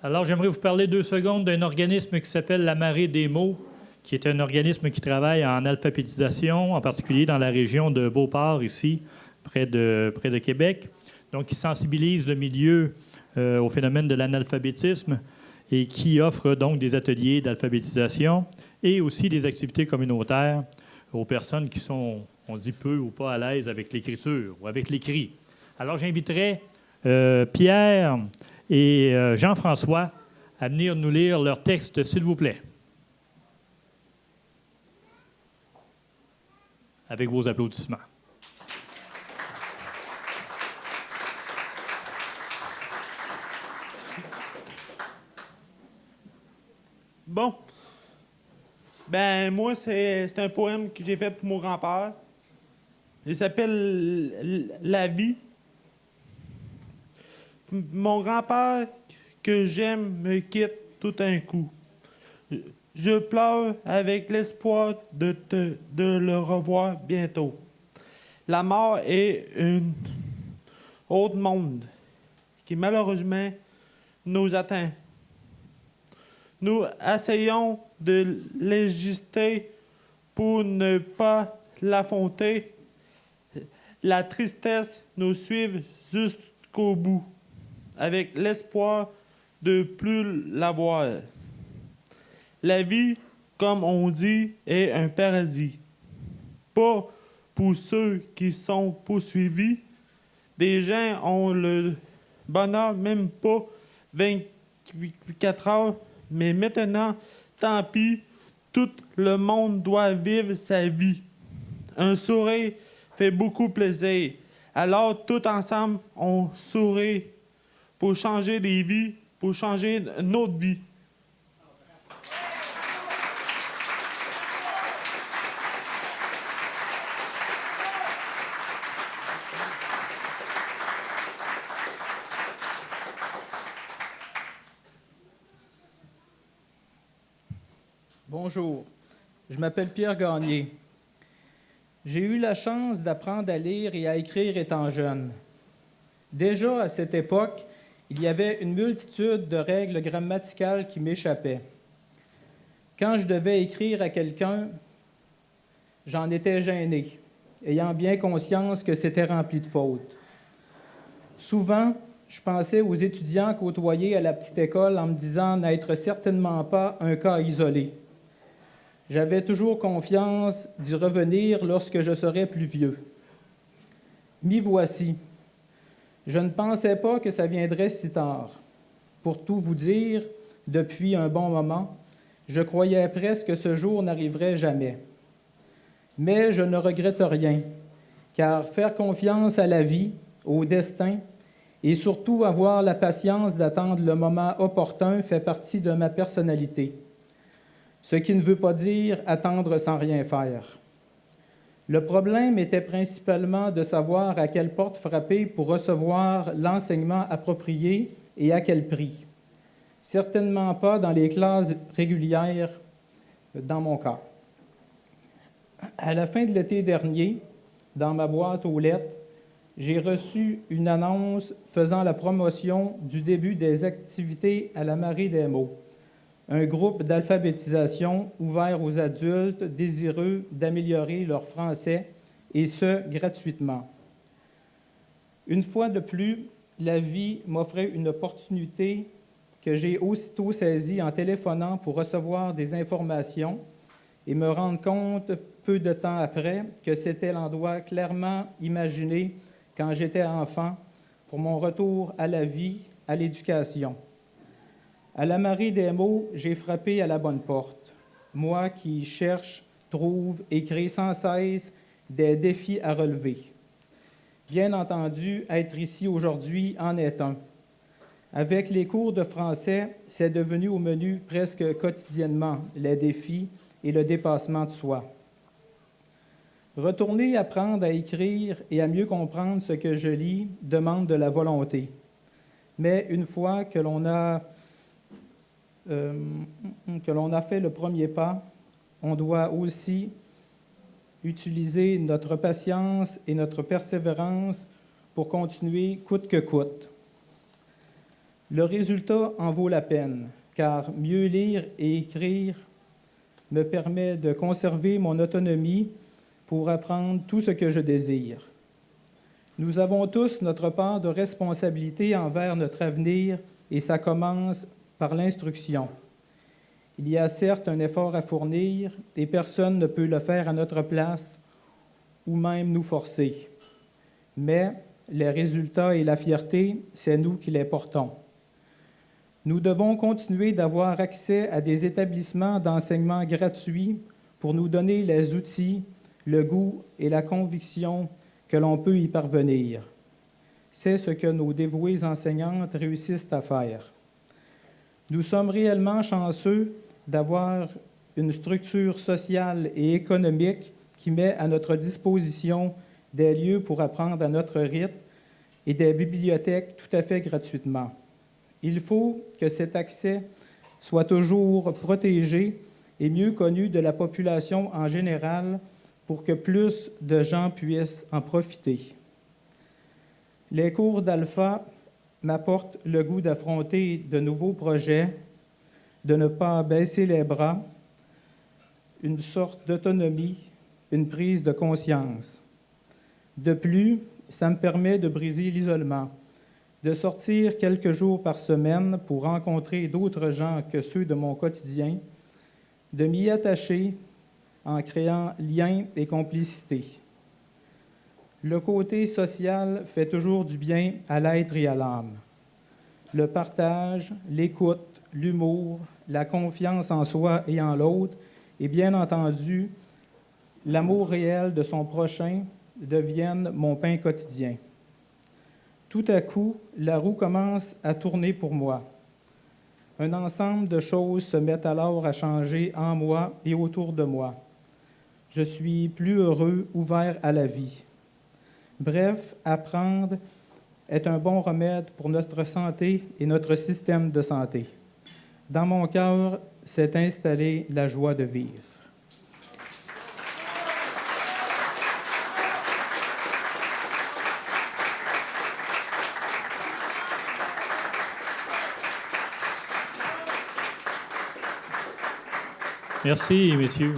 Alors, j'aimerais vous parler 2 secondes d'un organisme qui s'appelle la Marée des mots, qui est un organisme qui travaille en alphabétisation, en particulier dans la région de Beauport, ici, près de Québec. Donc, qui sensibilise le milieu au phénomène de l'analphabétisme et qui offre donc des ateliers d'alphabétisation et aussi des activités communautaires aux personnes qui sont, on dit, peu ou pas à l'aise avec l'écriture ou avec l'écrit. Alors, j'inviterai Pierre et Jean-François à venir nous lire leur texte, s'il vous plaît. Avec vos applaudissements. Bon. Ben, moi, c'est un poème que j'ai fait pour mon grand-père. Il s'appelle La vie. Mon grand-père que j'aime me quitte tout d'un coup. Je pleure avec l'espoir de le revoir bientôt. La mort est un autre monde qui malheureusement nous atteint. Nous essayons de légister pour ne pas l'affronter. La tristesse nous suit jusqu'au bout, avec l'espoir de plus la voir. La vie, comme on dit, est un paradis. Pas pour ceux qui sont poursuivis. Des gens ont le bonheur même pas 24 heures, mais maintenant, tant pis, tout le monde doit vivre sa vie. Un sourire fait beaucoup plaisir. Alors, tout ensemble, on sourit pour changer des vies, pour changer notre vie. Bonjour, je m'appelle Pierre Gagné. J'ai eu la chance d'apprendre à lire et à écrire étant jeune. Déjà à cette époque, il y avait une multitude de règles grammaticales qui m'échappaient. Quand je devais écrire à quelqu'un, j'en étais gêné, ayant bien conscience que c'était rempli de fautes. Souvent, je pensais aux étudiants côtoyés à la petite école en me disant n'être certainement pas un cas isolé. J'avais toujours confiance d'y revenir lorsque je serais plus vieux. M'y voici. Je ne pensais pas que ça viendrait si tard. Pour tout vous dire, depuis un bon moment, je croyais presque que ce jour n'arriverait jamais. Mais je ne regrette rien, car faire confiance à la vie, au destin, et surtout avoir la patience d'attendre le moment opportun fait partie de ma personnalité. Ce qui ne veut pas dire attendre sans rien faire. Le problème était principalement de savoir à quelle porte frapper pour recevoir l'enseignement approprié et à quel prix. Certainement pas dans les classes régulières, dans mon cas. À la fin de l'été dernier, dans ma boîte aux lettres, j'ai reçu une annonce faisant la promotion du début des activités à la Marée des mots, un groupe d'alphabétisation ouvert aux adultes désireux d'améliorer leur français, et ce, gratuitement. Une fois de plus, la vie m'offrait une opportunité que j'ai aussitôt saisie en téléphonant pour recevoir des informations et me rendre compte, peu de temps après, que c'était l'endroit clairement imaginé quand j'étais enfant pour mon retour à la vie, à l'éducation. À la Marée des mots, j'ai frappé à la bonne porte. Moi qui cherche, trouve et crée sans cesse des défis à relever. Bien entendu, être ici aujourd'hui en est un. Avec les cours de français, c'est devenu au menu presque quotidiennement, les défis et le dépassement de soi. Retourner apprendre à écrire et à mieux comprendre ce que je lis demande de la volonté. Mais une fois que l'on a fait le premier pas, on doit aussi utiliser notre patience et notre persévérance pour continuer coûte que coûte. Le résultat en vaut la peine, car mieux lire et écrire me permet de conserver mon autonomie pour apprendre tout ce que je désire. Nous avons tous notre part de responsabilité envers notre avenir et ça commence par l'instruction. Il y a certes un effort à fournir et personne ne peut le faire à notre place ou même nous forcer. Mais les résultats et la fierté, c'est nous qui les portons. Nous devons continuer d'avoir accès à des établissements d'enseignement gratuits pour nous donner les outils, le goût et la conviction que l'on peut y parvenir. C'est ce que nos dévouées enseignantes réussissent à faire. Nous sommes réellement chanceux d'avoir une structure sociale et économique qui met à notre disposition des lieux pour apprendre à notre rythme et des bibliothèques tout à fait gratuitement. Il faut que cet accès soit toujours protégé et mieux connu de la population en général pour que plus de gens puissent en profiter. Les cours d'Alpha m'apportent le goût d'affronter de nouveaux projets, de ne pas baisser les bras, une sorte d'autonomie, une prise de conscience. De plus, ça me permet de briser l'isolement, de sortir quelques jours par semaine pour rencontrer d'autres gens que ceux de mon quotidien, de m'y attacher en créant lien et complicité. Le côté social fait toujours du bien à l'être et à l'âme. Le partage, l'écoute, l'humour, la confiance en soi et en l'autre, et bien entendu, l'amour réel de son prochain deviennent mon pain quotidien. Tout à coup, la roue commence à tourner pour moi. Un ensemble de choses se mettent alors à changer en moi et autour de moi. Je suis plus heureux, ouvert à la vie. Bref, apprendre est un bon remède pour notre santé et notre système de santé. Dans mon cœur s'est installée la joie de vivre. Merci, messieurs.